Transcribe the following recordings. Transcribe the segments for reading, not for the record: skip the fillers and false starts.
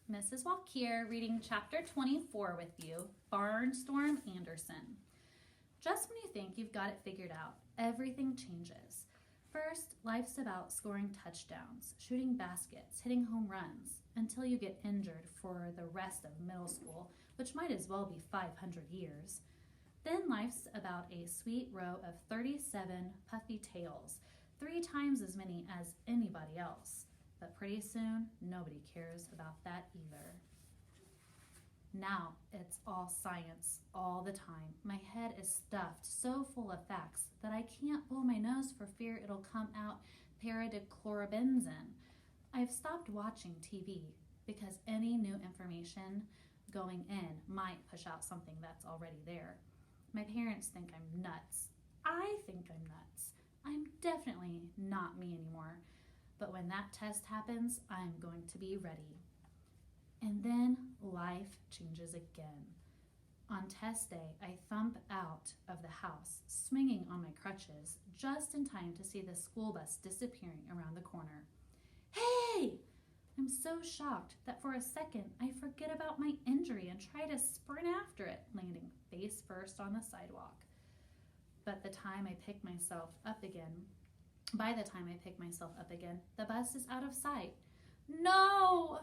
Mrs. Walk here, reading chapter 24 with you, Barnstorm Anderson. Just when you think you've got it figured out, everything changes. First, life's about scoring touchdowns, shooting baskets, hitting home runs, until you get injured for the rest of middle school, which might as well be 500 years. Then life's about a sweet row of 37 puffy tails, 3 times as many as anybody else. But pretty soon, nobody cares about that either. Now it's all science all the time. My head is stuffed so full of facts that I can't blow my nose for fear it'll come out paradichlorobenzene. I've stopped watching TV because any new information going in might push out something that's already there. My parents think I'm nuts. I think I'm nuts. I'm definitely not me anymore. But when that test happens, I'm going to be ready. And then life changes again. On test day, I thump out of the house, swinging on my crutches, just in time to see the school bus disappearing around the corner. Hey! I'm so shocked that for a second I forget about my injury and try to sprint after it, landing face first on the sidewalk. By the time I pick myself up again, the bus is out of sight. No!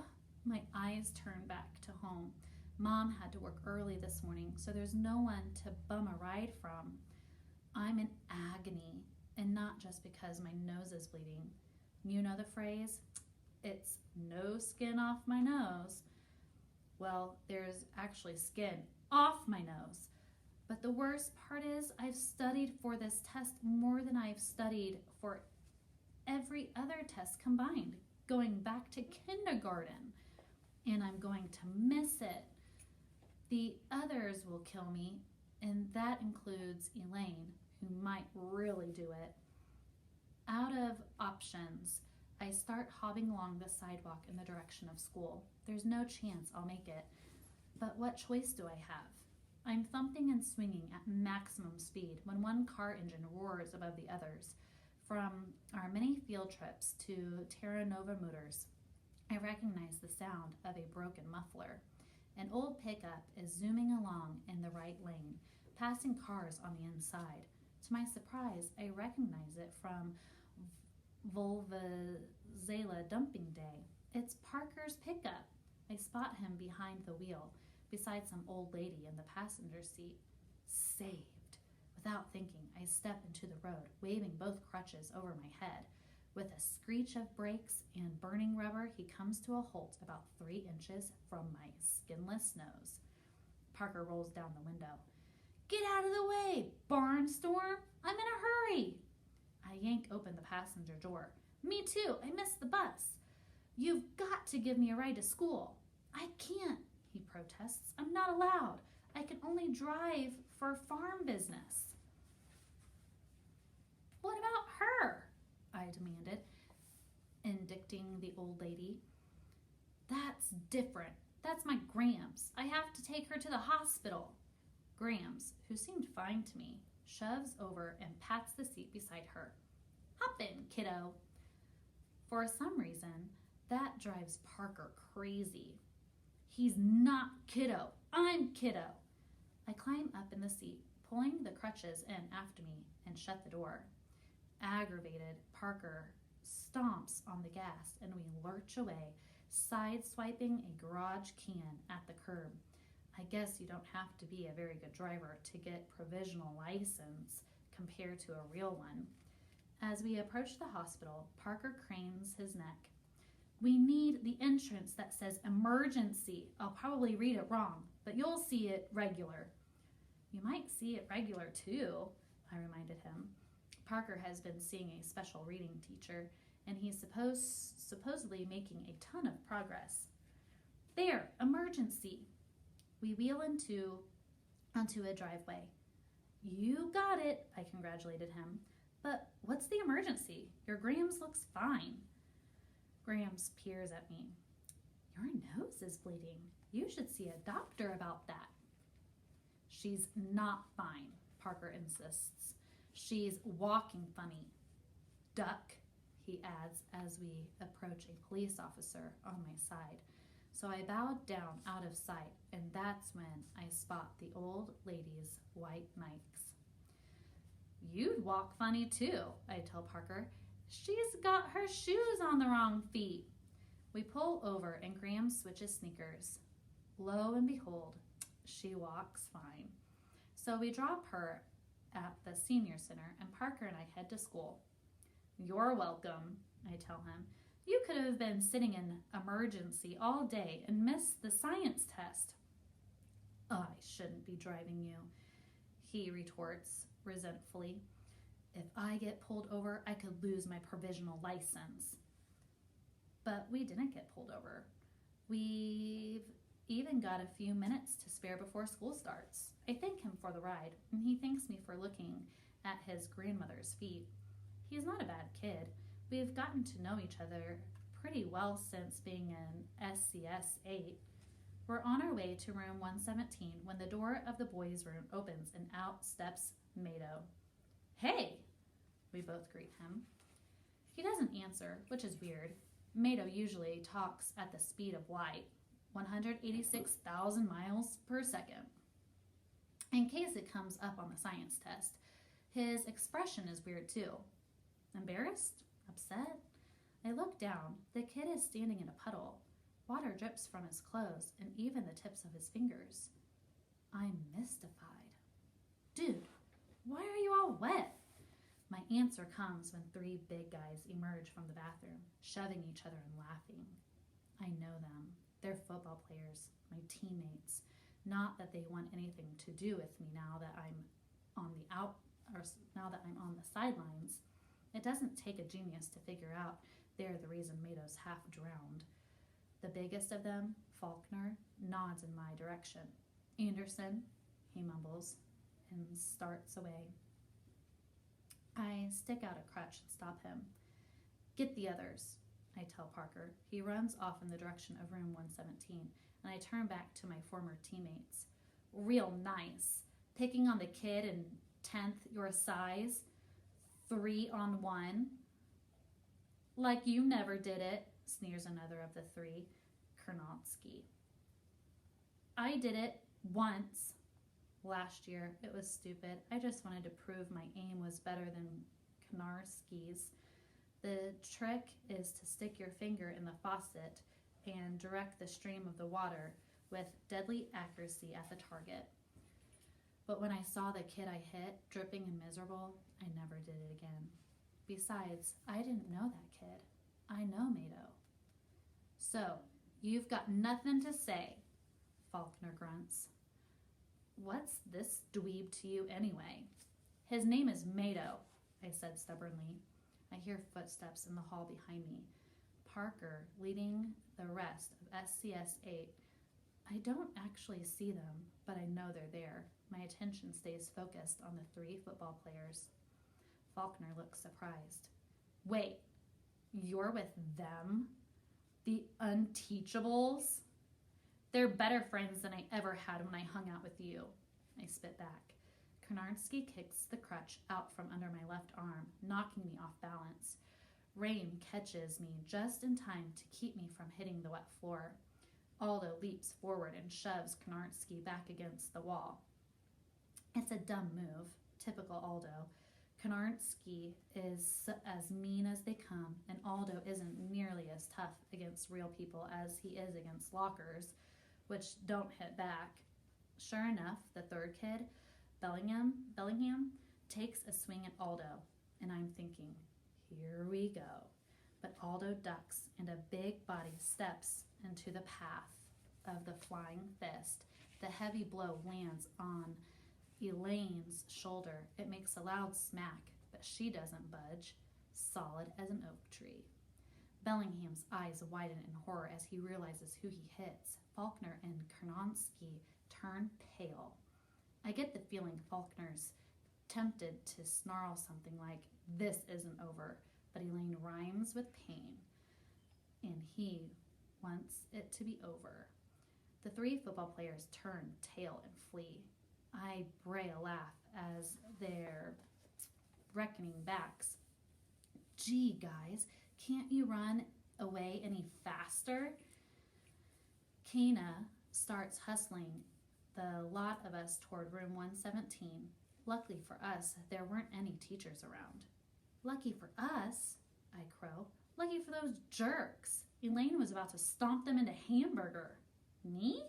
My eyes turn back to home. Mom had to work early this morning, so there's no one to bum a ride from. I'm in agony, and not just because my nose is bleeding. You know the phrase, it's no skin off my nose. Well, there's actually skin off my nose. But the worst part is I've studied for this test more than I've studied for every other test combined, going back to kindergarten. And I'm going to miss it. The others will kill me, and that includes Elaine, who might really do it. Out of options, I start hobbing along the sidewalk in the direction of school. There's no chance I'll make it. But what choice do I have? I'm thumping and swinging at maximum speed when one car engine roars above the others. From our many field trips to Terra Nova Motors, I recognize the sound of a broken muffler. An old pickup is zooming along in the right lane, passing cars on the inside. To my surprise, I recognize it from Volvazela dumping day. It's Parker's pickup. I spot him behind the wheel, beside some old lady in the passenger seat. Saved. Without thinking, I step into the road, waving both crutches over my head. With a screech of brakes and burning rubber, he comes to a halt about 3 inches from my skinless nose. Parker rolls down the window. Get out of the way, Barnstorm! I'm in a hurry! I yank open the passenger door. Me too, I missed the bus. You've got to give me a ride to school. I can't, he protests. I'm not allowed. I can only drive for farm business. What about her? I demanded, indicting the old lady. That's different. That's my Grams. I have to take her to the hospital. Grams, who seemed fine to me, shoves over and pats the seat beside her. Hop in, kiddo. For some reason, that drives Parker crazy. He's not kiddo. I'm kiddo. I climb up in the seat, pulling the crutches in after me, and shut the door. Aggravated, Parker stomps on the gas, and we lurch away, sideswiping a garage can at the curb. I guess you don't have to be a very good driver to get provisional license compared to a real one. As we approach the hospital, Parker cranes his neck. We need the entrance that says emergency. I'll probably read it wrong, but you'll see it regular. You might see it regular too, I reminded him. Parker has been seeing a special reading teacher, and he's supposedly making a ton of progress. There, emergency. We wheel onto a driveway. You got it, I congratulated him. But what's the emergency? Your Grams looks fine. Grams peers at me. Your nose is bleeding. You should see a doctor about that. She's not fine, Parker insists. She's walking funny. Duck, he adds as we approach a police officer on my side. So I bowed down out of sight, and that's when I spot the old lady's white Nikes. You'd walk funny too, I tell Parker. She's got her shoes on the wrong feet. We pull over and Graham switches sneakers. Lo and behold, she walks fine. So we drop her at the senior center and Parker and I head to school. You're welcome, I tell him. You could have been sitting in emergency all day and missed the science test. I shouldn't be driving you, he retorts resentfully. If I get pulled over, I could lose my provisional license. But we didn't get pulled over. We've even got a few minutes to spare before school starts. I thank him for the ride, and he thanks me for looking at his grandmother's feet. He's not a bad kid. We've gotten to know each other pretty well since being in SCS 8. We're on our way to room 117 when the door of the boys' room opens and out steps Mado. Hey! We both greet him. He doesn't answer, which is weird. Mado usually talks at the speed of light, 186,000 miles per second. In case it comes up on the science test, his expression is weird too. Embarrassed? Upset? I look down. The kid is standing in a puddle. Water drips from his clothes and even the tips of his fingers. I'm mystified. Dude, why are you all wet? My answer comes when 3 big guys emerge from the bathroom, shoving each other and laughing. I know them. They're football players, my teammates. Not that they want anything to do with me now that I'm on the sidelines. It doesn't take a genius to figure out they're the reason Mado's half drowned. The biggest of them, Faulkner, nods in my direction. Anderson, he mumbles, and starts away. I stick out a crutch and stop him. Get the others, I tell Parker. He runs off in the direction of room 117, and I turn back to my former teammates. Real nice. Picking on the kid in 10th your size. 3-on-1. Like you never did it, sneers another of the 3, Kernowski. I did it once. Last year. It was stupid. I just wanted to prove my aim was better than Knarski's. The trick is to stick your finger in the faucet and direct the stream of the water with deadly accuracy at the target. But when I saw the kid I hit, dripping and miserable, I never did it again. Besides, I didn't know that kid. I know Mado. So, you've got nothing to say, Faulkner grunts. What's this dweeb to you anyway? His name is Mado, I said stubbornly. I hear footsteps in the hall behind me. Parker leading the rest of SCS 8. I don't actually see them, but I know they're there. My attention stays focused on the 3 football players. Faulkner looks surprised. Wait, you're with them? The Unteachables? They're better friends than I ever had when I hung out with you. I spit back. Karnarski kicks the crutch out from under my left arm, knocking me off balance. Rain catches me just in time to keep me from hitting the wet floor. Aldo leaps forward and shoves Karnarski back against the wall. It's a dumb move, typical Aldo. Karnarski is as mean as they come, and Aldo isn't nearly as tough against real people as he is against lockers, which don't hit back. Sure enough, the 3rd kid, Bellingham, takes a swing at Aldo, and I'm thinking, here we go. But Aldo ducks, and a big body steps into the path of the flying fist. The heavy blow lands on Elaine's shoulder. It makes a loud smack, but she doesn't budge, solid as an oak tree. Bellingham's eyes widen in horror as he realizes who he hits. Faulkner and Kernowski turn pale. I get the feeling Faulkner's tempted to snarl something like, "This isn't over," but Elaine rhymes with pain, and he wants it to be over. The 3 football players turn tail and flee. I bray a laugh as they're reckoning backs. Gee, guys, can't you run away any faster? Kana starts hustling the lot of us toward room 117. Luckily for us, there weren't any teachers around. Lucky for us, I crow. Lucky for those jerks. Elaine was about to stomp them into hamburger. Me?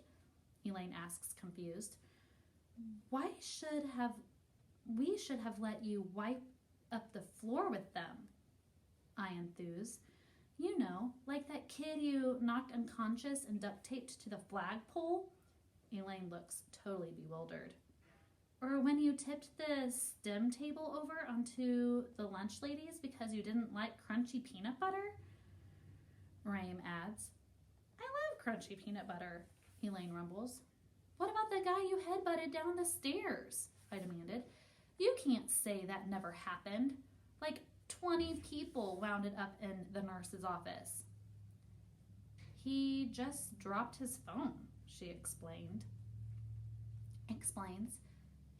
Elaine asks, confused. We should have let you wipe up the floor with them, I enthuse. You know, like that kid you knocked unconscious and duct taped to the flagpole? Elaine looks totally bewildered. Or when you tipped the stem table over onto the lunch ladies because you didn't like crunchy peanut butter? Raim adds. I love crunchy peanut butter, Elaine rumbles. What about the guy you headbutted down the stairs? I demanded. You can't say that never happened. Like 20 people wound up in the nurse's office. He just dropped his phone, she explains.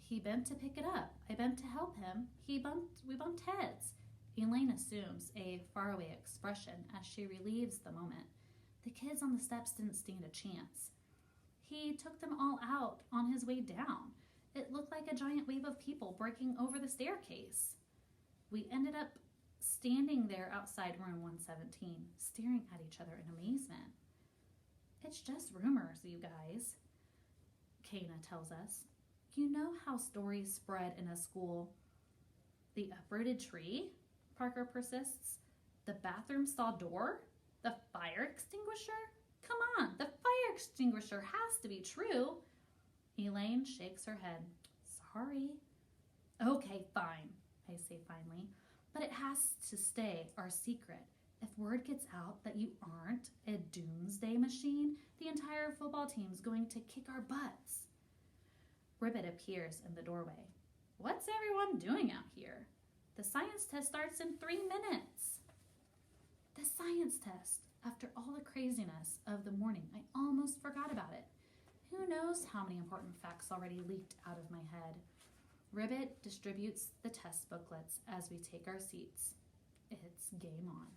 He bent to pick it up. I bent to help him. We bumped heads. Elaine assumes a faraway expression as she relieves the moment. The kids on the steps didn't stand a chance. He took them all out on his way down. It looked like a giant wave of people breaking over the staircase. We ended up standing there outside room 117, staring at each other in amazement. It's just rumors, you guys, Kana tells us. You know how stories spread in a school. The uprooted tree? Parker persists. The bathroom stall door? The fire extinguisher? Come on, the fire extinguisher has to be true. Elaine shakes her head. Sorry. Okay, fine, I say finally. But it has to stay our secret. If word gets out that you aren't a doomsday machine, the entire football team's going to kick our butts. Ribbit appears in the doorway. What's everyone doing out here? The science test starts in 3 minutes. The science test. After all the craziness of the morning, I almost forgot about it. Who knows how many important facts already leaked out of my head. Ribbit distributes the test booklets as we take our seats. It's game on.